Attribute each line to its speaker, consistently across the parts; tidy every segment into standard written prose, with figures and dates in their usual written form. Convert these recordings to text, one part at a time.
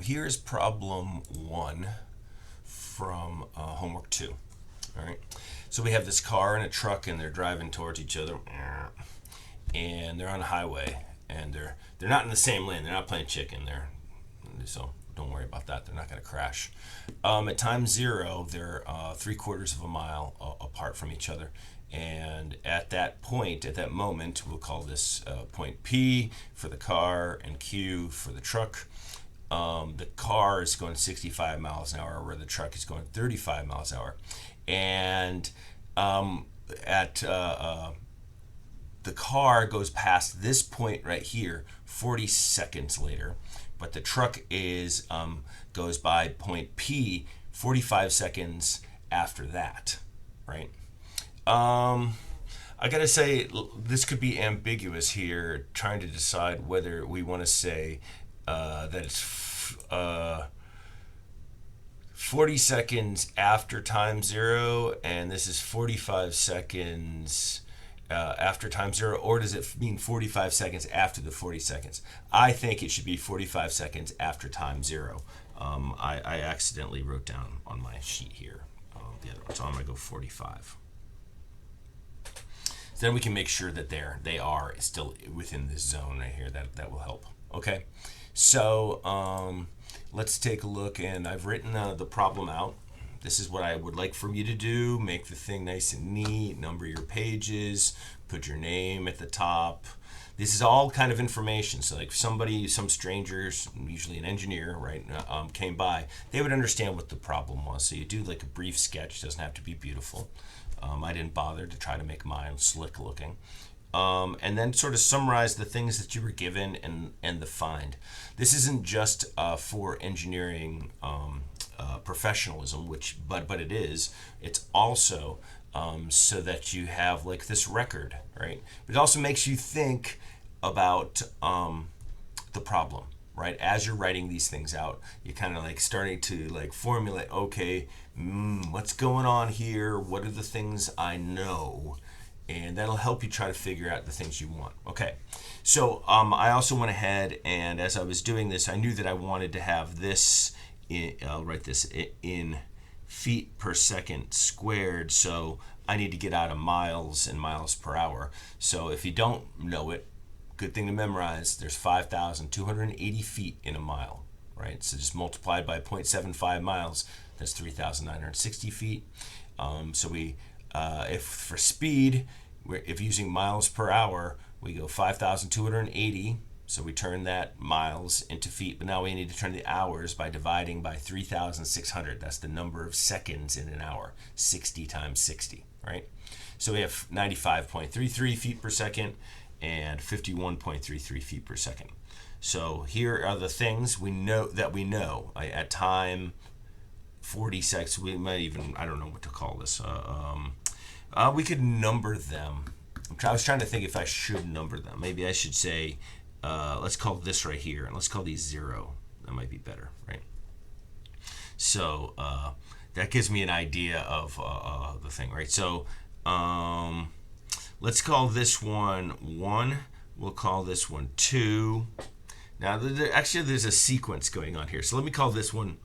Speaker 1: here's problem 1 from homework 2. All right. So we have this car and a truck, and they're driving towards each other, and they're on a highway, and they're not in the same lane. They're not playing chicken. So don't worry about that. They're not going to crash. At time 0, they're 3/4 of a mile apart from each other. And at that point, at that moment, we'll call this point P for the car and Q for the truck. The car is going 65 miles an hour, where the truck is going 35 miles an hour. And the car goes past this point right here 40 seconds later, but the truck goes by point P 45 seconds after that, right? I gotta say, this could be ambiguous here, trying to decide whether we want to say that it's 40 seconds after time 0, and this is 45 seconds after time 0, or does it mean 45 seconds after the 40 seconds? I think it should be 45 seconds after time 0. I accidentally wrote down on my sheet here the other one, so I'm going to go 45. Then we can make sure that they are still within this zone right here. That will help. Okay, so let's take a look, and I've written the problem out. This is what I would like for you to do. Make the thing nice and neat, number your pages, put your name at the top. This is all kind of information. So like some strangers, usually an engineer, right, came by, they would understand what the problem was. So you do like a brief sketch. Doesn't have to be beautiful. I didn't bother to try to make mine slick looking. And then sort of summarize the things that you were given and the find. This isn't just for engineering professionalism, but it is. It's also so that you have like this record, right? But it also makes you think about the problem, right? As you're writing these things out, you're kind of like starting to like formulate, okay, what's going on here? What are the things I know? And that'll help you try to figure out the things you want. Okay, so I also went ahead, and as I was doing this, I knew that I wanted to have this, I'll write this in feet per second squared, so I need to get out of miles and miles per hour. So if you don't know it, good thing to memorize, there's 5,280 feet in a mile, right? So just multiplied by 0.75 miles, that's 3,960 feet. So if for speed, if using miles per hour, we go 5,280. So we turn that miles into feet, but now we need to turn the hours by dividing by 3,600. That's the number of seconds in an hour, 60 times 60, right? So we have 95.33 feet per second and 51.33 feet per second. So here are the things we know at time 40 seconds. We might even, I don't know what to call this. We could number them. I was trying to think if I should number them. Maybe I should say, let's call this right here, and let's call these 0. That might be better, right? So that gives me an idea of the thing, right? So let's call this one 1. We'll call this one 2. Now, actually, there's a sequence going on here. So let me call this one,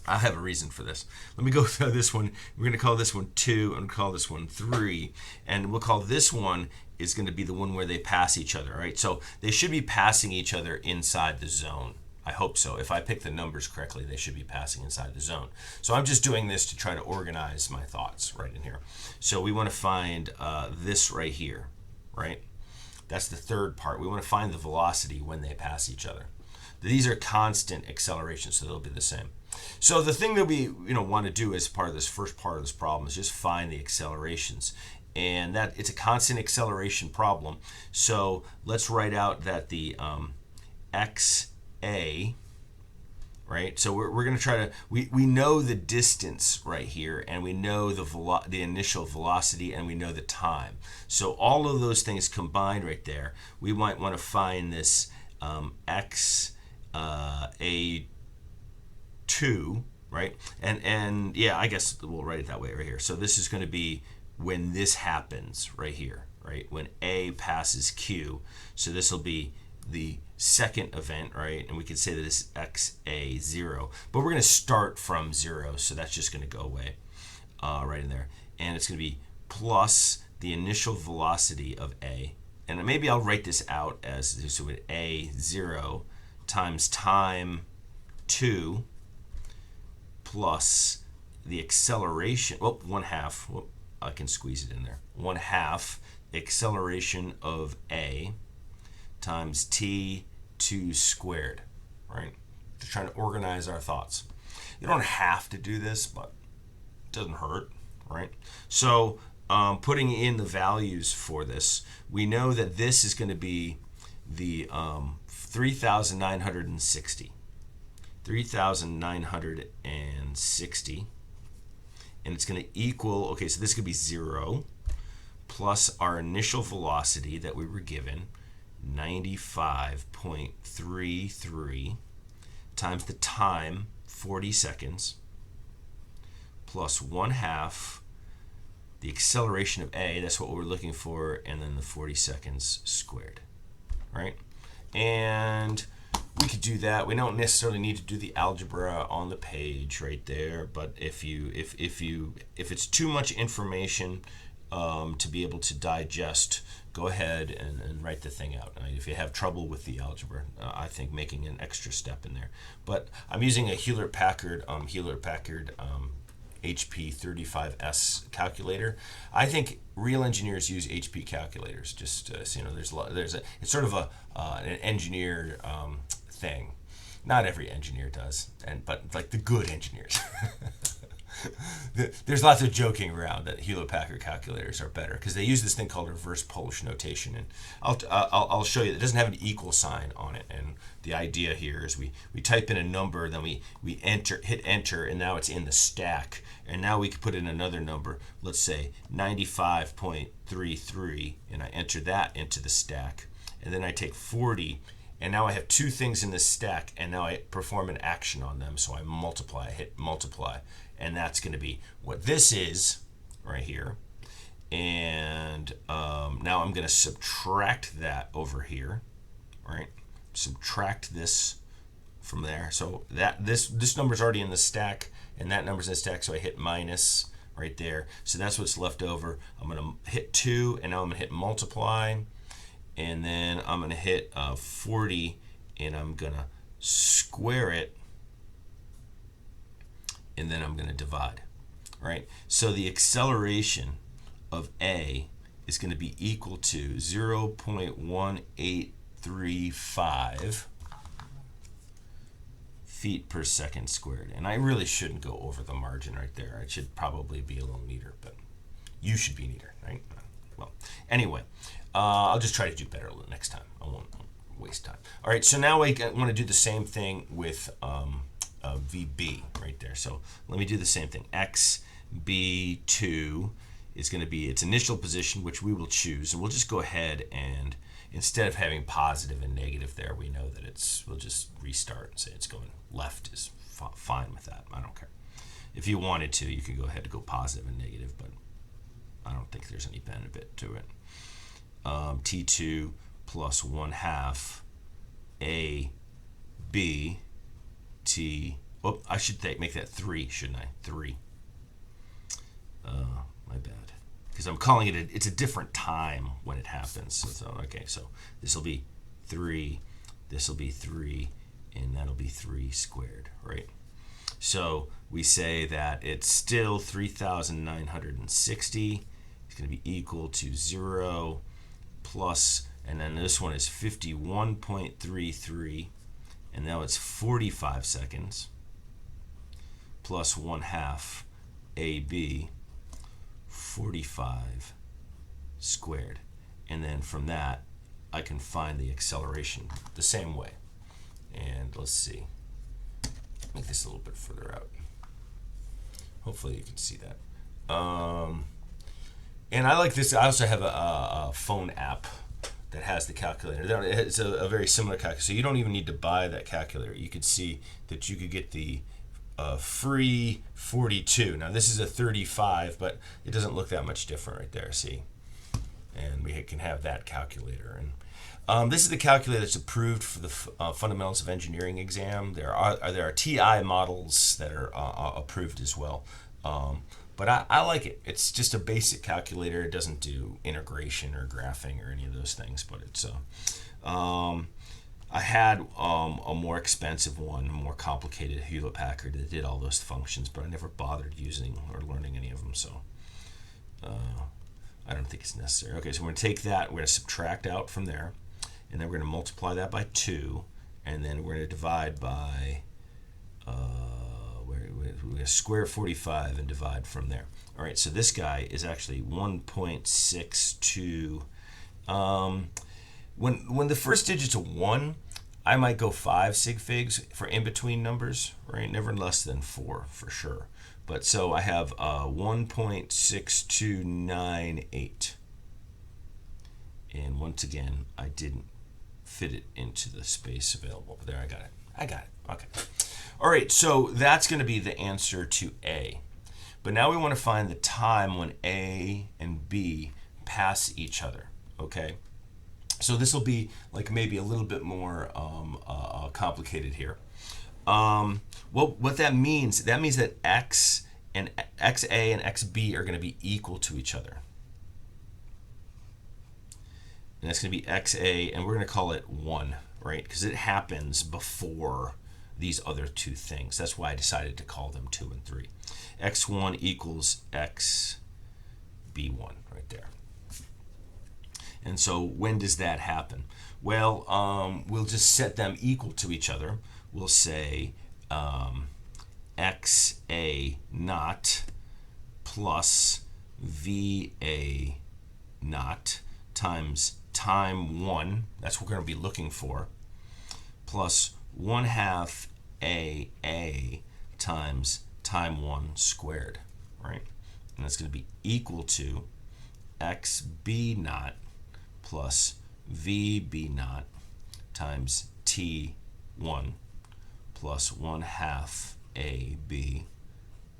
Speaker 1: I have a reason for this. Let me go through this one. We're going to call this one 2 and call this one 3. And we'll call this one is going to be the one where they pass each other, right? So they should be passing each other inside the zone. I hope so. If I pick the numbers correctly, they should be passing inside the zone. So I'm just doing this to try to organize my thoughts right in here. So we want to find this right here, right? That's the third part. We want to find the velocity when they pass each other. These are constant accelerations, so they'll be the same. So the thing that we want to do as part of this first part of this problem is just find the accelerations. And that it's a constant acceleration problem. So let's write out that the XA, right? So we're going to try to, we know the distance right here, and we know the initial velocity, and we know the time. So all of those things combined right there, we might want to find this XA2, right? And yeah, I guess we'll write it that way right here. So this is going to be when this happens right here, right? When A passes Q. So this will be the second event, right? And we could say that this is XA0, but we're going to start from 0, so that's just going to go away right in there. And it's going to be plus the initial velocity of A. And maybe I'll write this out as so with A0 times time 2 plus the acceleration, well, 1/2, well, I can squeeze it in there, 1/2 acceleration of A times t2 squared, right? Just trying to organize our thoughts. You don't have to do this, but it doesn't hurt, right? So putting in the values for this, we know that this is going to be the 3,960. 3,960. And it's going to equal, okay, so this could be 0 plus our initial velocity that we were given, 95.33, times the time, 40 seconds, plus 1/2 the acceleration of A, that's what we're looking for, and then the 40 seconds squared, right? And we could do that. We don't necessarily need to do the algebra on the page right there, but if it's too much information to be able to digest, go ahead and write the thing out. If you have trouble with the algebra, I think making an extra step in there. But I'm using a Hewlett-Packard HP35S calculator. I think real engineers use HP calculators. Just so you know, it's sort of an engineer thing. Not every engineer does, but like the good engineers. There's lots of joking around that Hewlett-Packard calculators are better because they use this thing called reverse Polish notation, and I'll show you. It doesn't have an equal sign on it, and the idea here is we type in a number, then we hit enter, and now it's in the stack, and now we can put in another number. Let's say 95.33, and I enter that into the stack, and then I take 40. And now I have two things in this stack, and now I perform an action on them. So I multiply, I hit multiply, and that's going to be what this is right here. And now I'm going to subtract that over here, right? Subtract this from there. So that this number's already in the stack, and that number's in the stack. So I hit minus right there. So that's what's left over. I'm going to hit 2, and now I'm going to hit multiply. And then I'm going to hit 40, and I'm going to square it, and then I'm going to divide, right? So the acceleration of A is going to be equal to 0.1835 feet per second squared. And I really shouldn't go over the margin right there. I should probably be a little neater, but you should be neater, right? Well, anyway. I'll just try to do better next time. I won't waste time. All right, so now I want to do the same thing with VB right there. So let me do the same thing. XB2 is going to be its initial position, which we will choose. And we'll just go ahead and, instead of having positive and negative there, we know that we'll just restart and say it's going left is fine with that. I don't care. If you wanted to, you could go ahead and go positive and negative, but I don't think there's any benefit to it. T2 plus 1/2 A B T. Oh, I should make that 3, shouldn't I? 3. My bad. Because I'm calling it it's a different time when it happens. So okay, so this will be 3, this will be 3, and that'll be 3 squared, right? So we say that it's still 3,960. It's going to be equal to 0 plus, and then this one is 51.33, and now it's 45 seconds, plus 1/2 AB, 45 squared. And then from that, I can find the acceleration the same way. And let's see, make this a little bit further out. Hopefully you can see that. And I like this. I also have a phone app that has the calculator. It's a very similar calculator. So you don't even need to buy that calculator. You could see that you could get the free 42. Now this is a 35, but it doesn't look that much different right there. See? And we can have that calculator. And This is the calculator that's approved for the Fundamentals of Engineering exam. There are TI models that are approved as well. But I like it. It's just a basic calculator. It doesn't do integration or graphing or any of those things. But it's I had a more expensive one, a more complicated Hewlett Packard that did all those functions, but I never bothered using or learning any of them. So I don't think it's necessary. Okay, so we're going to take that. We're going to subtract out from there. And then we're going to multiply that by 2. And then we're going to divide by, we're going to square 45 and divide from there. All right, so this guy is actually 1.62. When the first digit's a 1, I might go 5 sig figs for in-between numbers, right? Never less than 4 for sure. But so I have 1.6298. And once again, I didn't fit it into the space available. But there, I got it. Okay. All right, so that's going to be the answer to A. But now we want to find the time when A and B pass each other, okay? So this will be like maybe a little bit more complicated here. Well, what that means that X and XA and XB are going to be equal to each other. And that's going to be XA, and we're going to call it 1, right? Because it happens before these other two things. That's why I decided to call them 2 and 3. X1 equals XB1 right there. And so when does that happen? Well, we'll just set them equal to each other. We'll say XA naught plus VA naught times time 1, that's what we're going to be looking for, plus 1/2 AA times time 1 squared, right? And that's going to be equal to XB naught plus VB naught times T1 plus 1/2 AB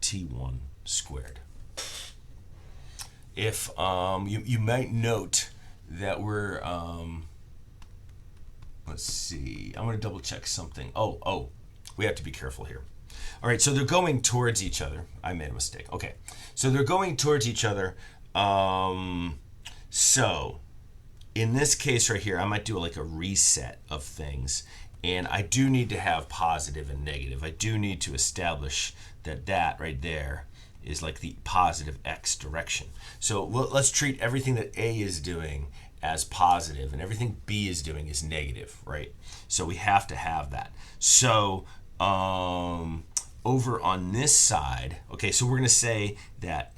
Speaker 1: T1 squared. If you might note that we're let's see, I'm going to double check something. Oh, we have to be careful here. All right, so they're going towards each other. I made a mistake. Okay, so they're going towards each other. So in this case right here, I might do like a reset of things, and I do need to have positive and negative. I do need to establish that right there is like the positive X direction. So let's treat everything that A is doing as positive and everything B is doing is negative, right? So we have to have that. So over on this side, okay, so we're going to say that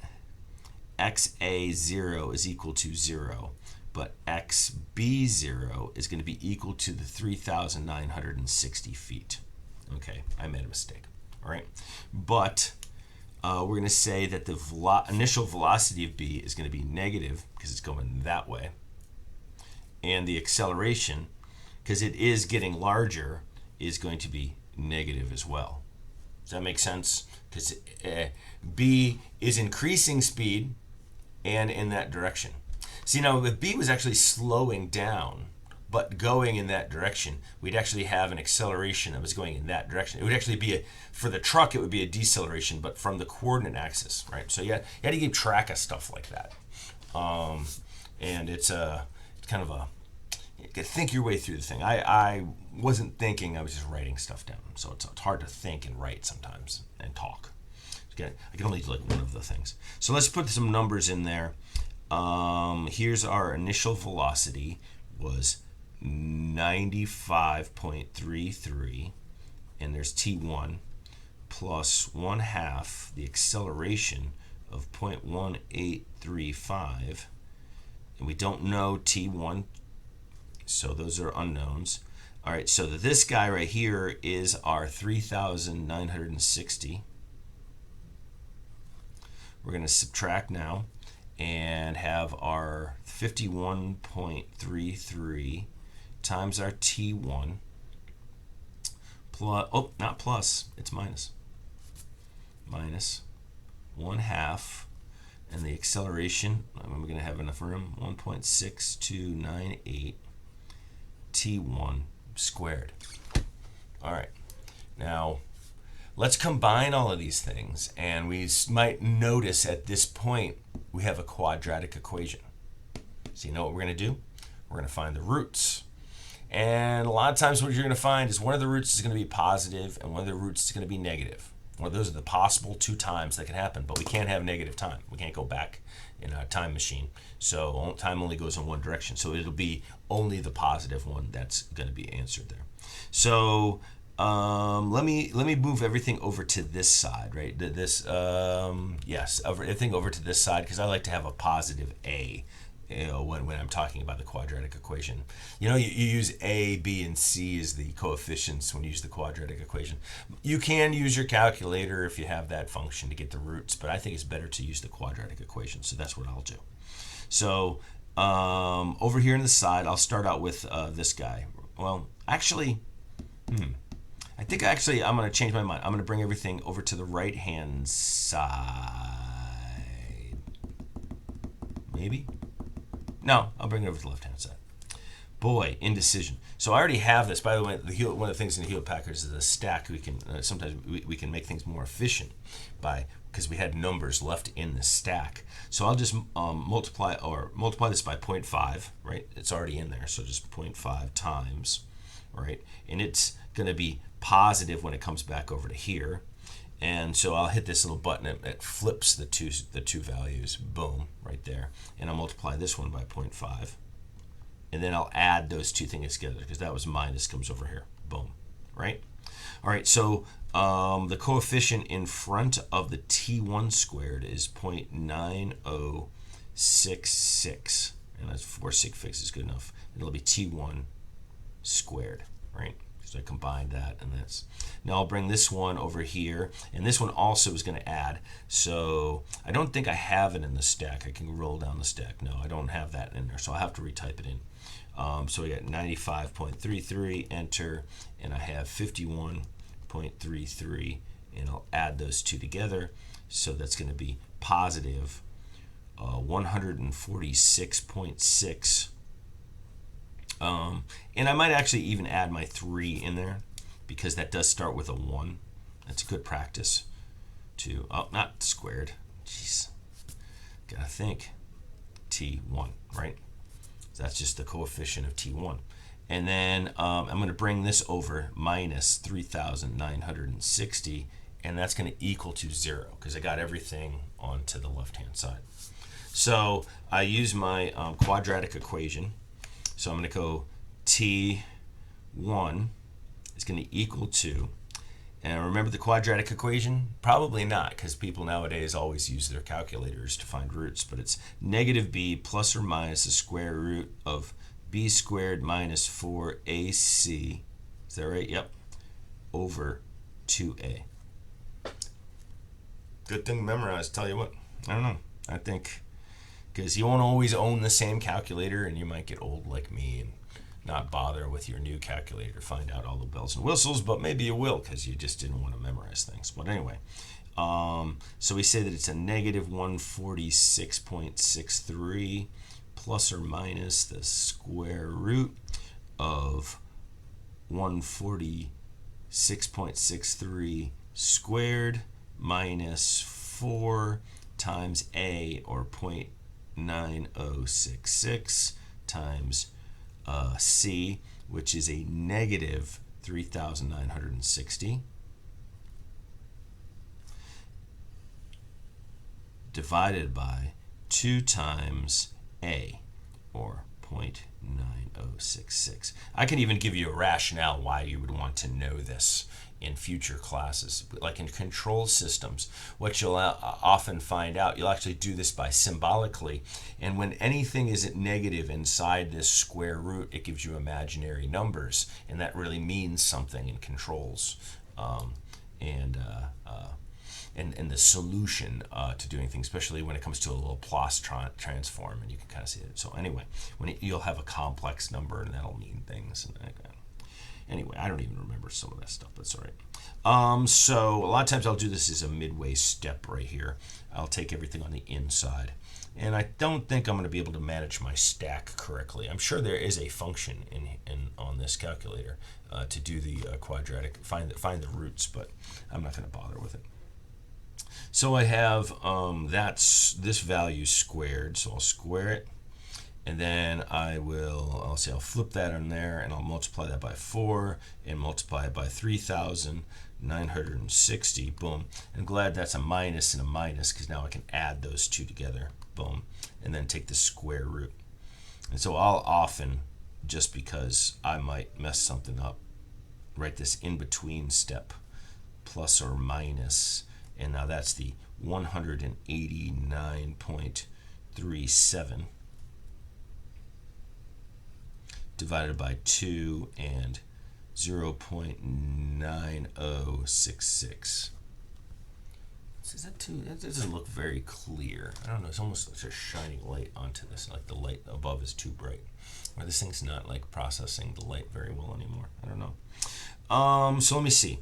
Speaker 1: XA0 is equal to 0, but XB0 is going to be equal to the 3,960 feet. Okay, I made a mistake, all right? But we're going to say that the initial velocity of B is going to be negative because it's going that way. And the acceleration, because it is getting larger, is going to be negative as well. Does that make sense? Because B is increasing speed and in that direction. See, now if B was actually slowing down but going in that direction, we'd actually have an acceleration that was going in that direction. It would actually be, for the truck, it would be a deceleration, but from the coordinate axis, right? So you had to keep track of stuff like that. And it's kind of a, you can think your way through the thing. I wasn't thinking, I was just writing stuff down. So it's hard to think and write sometimes and talk. I can only do like one of the things. So let's put some numbers in there. Here's our initial velocity was 95.33, and there's T1 plus 1/2 the acceleration of 0.1835, and we don't know T1, so those are unknowns. All right, so this guy right here is our 3,960. We're going to subtract now and have our 51.33 times our T1 plus, oh, not plus, it's minus 1/2, and the acceleration, I'm going to have enough room, 1.6298 T1 squared. All right. Now, let's combine all of these things, and we might notice at this point we have a quadratic equation. So you know what we're going to do? We're going to find the roots. And a lot of times what you're going to find is one of the roots is going to be positive and one of the roots is going to be negative. Well, those are the possible two times that can happen, but we can't have negative time. We can't go back in a time machine. So time only goes in one direction. So it'll be only the positive one that's going to be answered there. So let me move everything over to this side, right? Everything over to this side because I like to have a positive A. When I'm talking about the quadratic equation. You use A, B, and C as the coefficients when you use the quadratic equation. You can use your calculator if you have that function to get the roots, but I think it's better to use the quadratic equation, so that's what I'll do. So over here on the side, I'll start out with this guy. Well, actually, I think I'm going to change my mind. I'm going to bring everything over to the right-hand side. Maybe? No, I'll bring it over to the left-hand side. Boy, indecision. So I already have this. By the way, one of the things in the Hewlett Packard is the stack. We can sometimes we can make things more efficient because we had numbers left in the stack. So I'll just multiply this by 0.5, right? It's already in there, so just 0.5 times, right? And it's going to be positive when it comes back over to here. And so I'll hit this little button that flips the two values, boom, right there. And I'll multiply this one by 0.5. And then I'll add those two things together because that was minus comes over here, boom, right? All right, so the coefficient in front of the T1 squared is 0.9066. And that's 4 sig figs is good enough. It'll be T1 squared, right? So I combine that, and that's. Now I'll bring this one over here, and this one also is going to add. So I don't think I have it in the stack. I can roll down the stack. No, I don't have that in there, so I'll have to retype it in. So we got 95.33, enter, and I have 51.33, and I'll add those two together. So that's going to be positive 146.6. And I might actually even add my 3 in there because that does start with a 1. That's a good practice to, not squared. Jeez, gotta think. T1, right? So that's just the coefficient of T1. And then I'm going to bring this over minus 3,960, and that's going to equal to 0 because I got everything onto the left-hand side. So I use my quadratic equation. So I'm going to go T1 is going to equal to, and remember the quadratic equation? Probably not, because people nowadays always use their calculators to find roots, but it's negative b plus or minus the square root of b squared minus 4ac, is that right? Yep, over 2a. Good thing to memorize, tell you what. I don't know, I think, because you won't always own the same calculator, and you might get old like me and not bother with your new calculator to find out all the bells and whistles, but maybe you will because you just didn't want to memorize things. But anyway, so we say that it's a negative 146.63 plus or minus the square root of 146.63 squared minus 4 times a, or 0.9066 times c, which is a negative 3,960, divided by 2 times a, or 0.9066. I can even give you a rationale why you would want to know this in future classes. Like in control systems, what you'll often find out, you'll actually do this by symbolically, and when anything is negative inside this square root, it gives you imaginary numbers, and that really means something in controls. And the solution to doing things, especially when it comes to a Laplace transform, and you can kind of see it. So anyway, you'll have a complex number, and that'll mean things. Anyway, I don't even remember some of that stuff, but it's all right. So a lot of times I'll do this as a midway step right here. I'll take everything on the inside. And I don't think I'm going to be able to manage my stack correctly. I'm sure there is a function on this calculator to do the quadratic, find the roots, but I'm not going to bother with it. So I have this value squared, so I'll square it. And then I'll flip that in there, and I'll multiply that by 4 and multiply it by 3,960. Boom. I'm glad that's a minus and a minus, because now I can add those two together. Boom. And then take the square root. And so I'll often, just because I might mess something up, write this in between step, plus or minus. And now that's the 189.37. divided by 2 and 0.9066. Is that too? That doesn't look very clear. I don't know. It's almost like a shining light onto this. Like the light above is too bright, or this thing's not like processing the light very well anymore. I don't know. So let me see.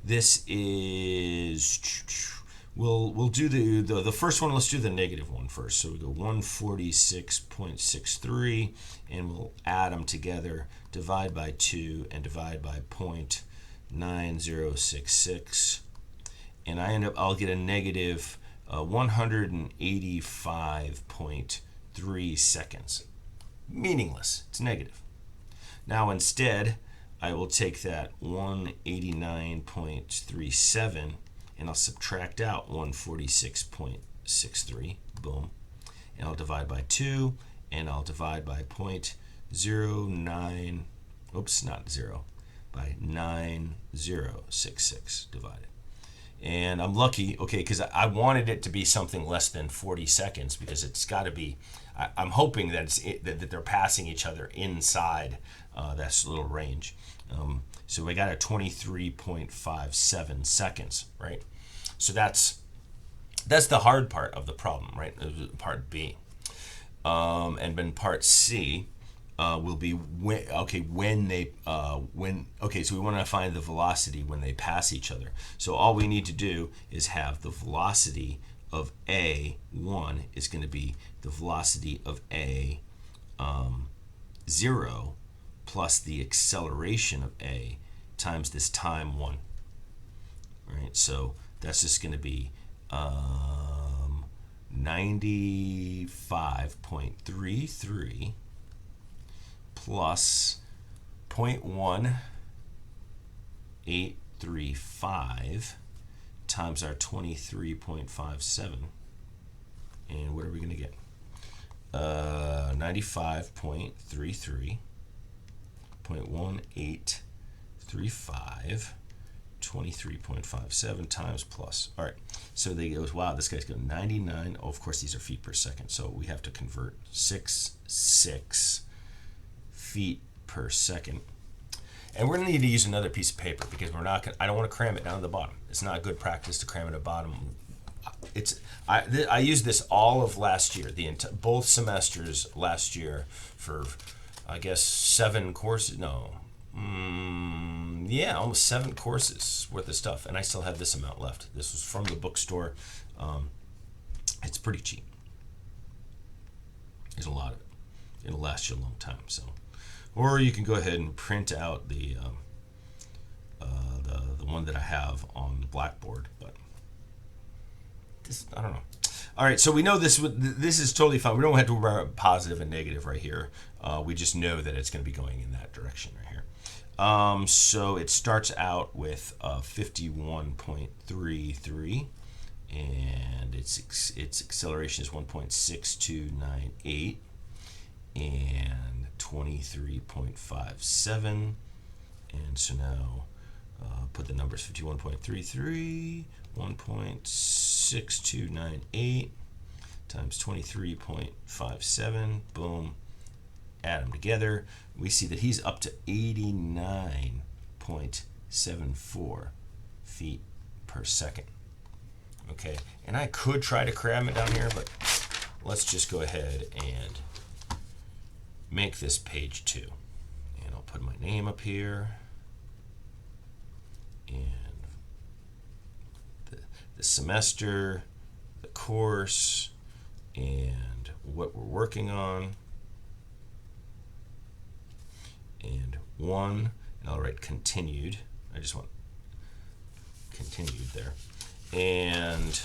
Speaker 1: This is. We'll do the first one. Let's do the negative one first. So we go 146.63, and we'll add them together, divide by 2, and divide by 0.9066, and I'll get a negative 185.3 seconds. Meaningless. It's negative. Now instead, I will take that 189.37. and I'll subtract out 146.63, boom, and I'll divide by 2, and I'll divide by 0.09, oops, not 0, by 9066 divided. And I'm lucky, okay, because I wanted it to be something less than 40 seconds, because it's got to be, I'm hoping that that they're passing each other inside that little range. So we got a 23.57 seconds, right? So that's the hard part of the problem, right? Part B. And then part C will be so we want to find the velocity when they pass each other. So all we need to do is have the velocity of A1 is going to be the velocity of A0 plus the acceleration of A times this time 1. Right? So that's just going to be 95.33 plus 0.1835 times our 23.57. And what are we going to get? 95.33, 0.1835, 23.57 times plus. All right, so they goes, wow, this guy's got 99. Oh, of course, these are feet per second, so we have to convert 66 feet per second. And we're going to need to use another piece of paper, because we're not I don't want to cram it down to the bottom. It's not good practice to cram it at the bottom. I used this all of last year, both semesters last year, for I guess 7 courses. No, yeah, almost 7 courses worth of stuff, and I still have this amount left. This was from the bookstore. It's pretty cheap. There's a lot of it. It'll last you a long time. So, or you can go ahead and print out the one that I have on the blackboard, but. I don't know. All right, so we know this is totally fine. We don't have to worry about positive and negative right here. We just know that it's going to be going in that direction right here. So it starts out with 51.33, and its acceleration is 1.6298, and 23.57. And so now put the numbers 51.33. 1.6298 times 23.57, boom, add them together. We see that he's up to 89.74 feet per second. Okay, and I could try to cram it down here, but let's just go ahead and make this page 2. And I'll put my name up here. and the semester, the course, and what we're working on, and 1, and I'll write continued. I just want continued there. And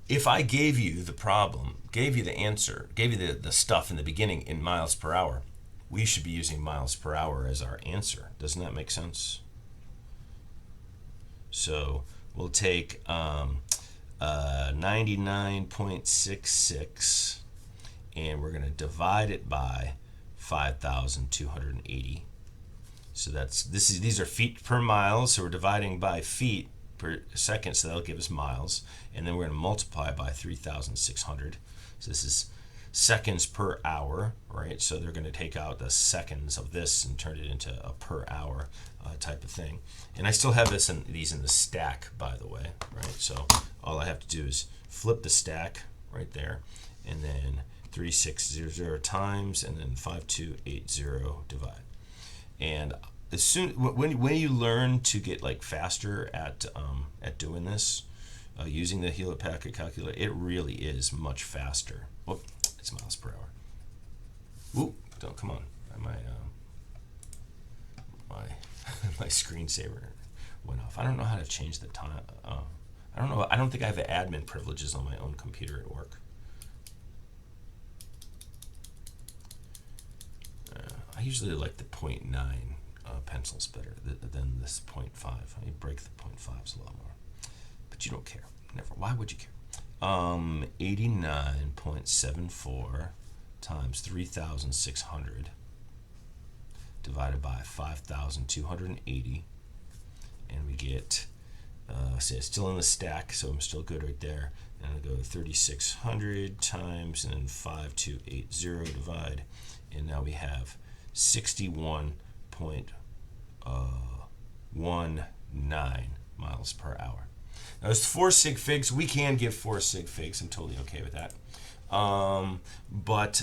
Speaker 1: if I gave you the problem, gave you the answer, gave you the stuff in the beginning in miles per hour, we should be using miles per hour as our answer. Doesn't that make sense? So we'll take 99.66 and we're going to divide it by 5,280. So these are feet per mile, so we're dividing by feet per second, so that'll give us miles, and then we're going to multiply by 3,600. So this is seconds per hour, right? So they're going to take out the seconds of this and turn it into a per hour type of thing. And I still have these in the stack, by the way, right? So all I have to do is flip the stack right there, and then 3600 times, and then 5280 divide. And as soon when you learn to get like faster at doing this, using the Hewlett Packard calculator, it really is much faster. Whoop, it's miles per hour. Whoop, don't come on. My screensaver went off. I don't know how to change the time. I don't know. I don't think I have admin privileges on my own computer at work. I usually like the 0.9 pencils better than this 0.5. I break the 0.5s a lot more. But you don't care. Never. Why would you care? 89.74 times 3,600 divided by 5,280, and we get, see, it's still in the stack, so I'm still good right there. And I go 3,600 times and then 5,280 divide, and now we have 61.19 miles per hour. Now it's 4 sig figs. We can give 4 sig figs. I'm totally okay with that. But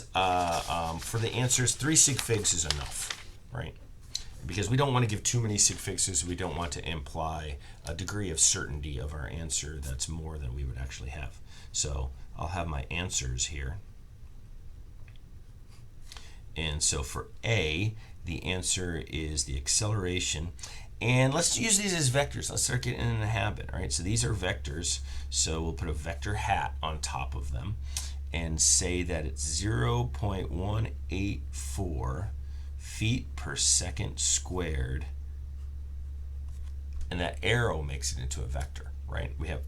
Speaker 1: for the answers, 3 sig figs is enough, right? Because we don't want to give too many sig figs. We don't want to imply a degree of certainty of our answer that's more than we would actually have. So I'll have my answers here. And so for A, the answer is the acceleration. And let's use these as vectors. Let's start getting in the habit, all right? So these are vectors. So we'll put a vector hat on top of them and say that it's 0.184 feet per second squared. And that arrow makes it into a vector, right? We have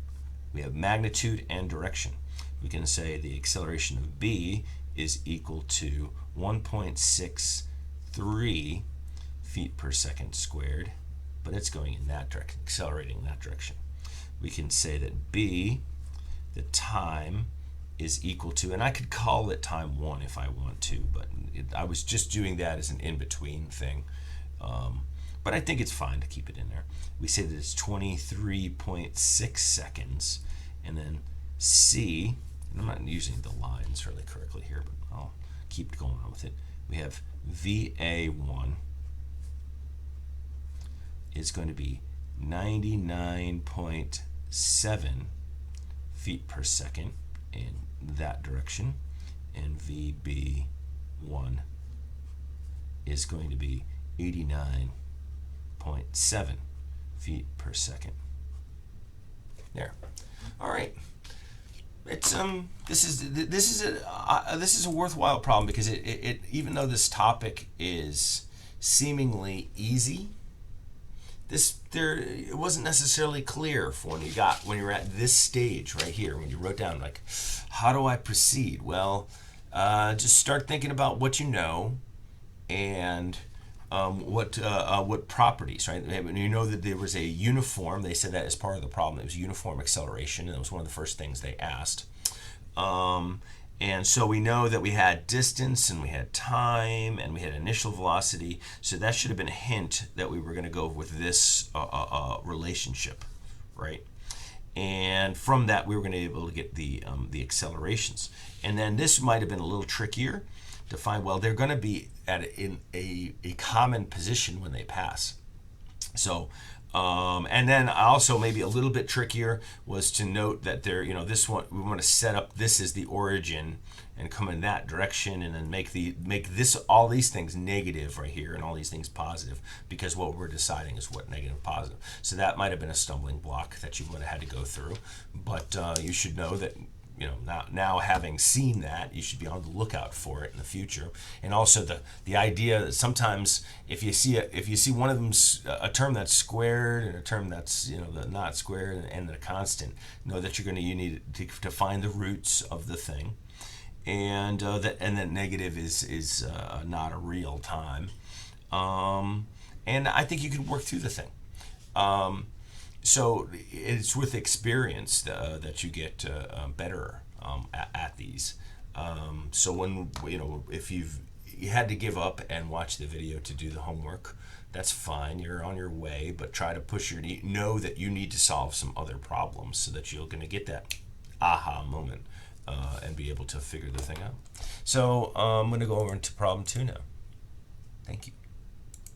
Speaker 1: magnitude and direction. We can say the acceleration of B is equal to 1.63 feet per second squared, but it's going in that direction, accelerating in that direction. We can say that B, the time, is equal to, and I could call it time 1 if I want to, but I was just doing that as an in-between thing. But I think it's fine to keep it in there. We say that it's 23.6 seconds, and then C, and I'm not using the lines really correctly here, but I'll keep going on with it. We have VA1 is going to be 99.7 feet per second in that direction, and VB1 is going to be 89.7 feet per second. There. All right. It's this is a worthwhile problem because it even though this topic is seemingly easy, it wasn't necessarily clear for when you were at this stage right here, when you wrote down like, how do I proceed? Well, just start thinking about what you know and what properties, right? When you know that there was a uniform, they said that as part of the problem, it was uniform acceleration, and it was one of the first things they asked. And so we know that we had distance and we had time and we had initial velocity, so that should have been a hint that we were going to go with this relationship, right? And from that we were going to be able to get the accelerations. And then this might have been a little trickier to find. Well, they're going to be in a common position when they pass. So, and then also maybe a little bit trickier was to note that there, this one we want to set up this as the origin and come in that direction, and then make this all these things negative right here and all these things positive, because what we're deciding is what negative positive. So that might have been a stumbling block that you would have had to go through, but you should know that now having seen that, you should be on the lookout for it in the future. And also the idea that sometimes if you see one of them's a term that's squared and a term that's the not squared and the constant, know that you need to find the roots of the thing, and that negative is not a real time, and I think you can work through the thing. So it's with experience that you get better at these. So when if you had to give up and watch the video to do the homework, that's fine. You're on your way, but try to push know that you need to solve some other problems so that you're going to get that aha moment and be able to figure the thing out. So I'm going to go over into problem 2 now. Thank you.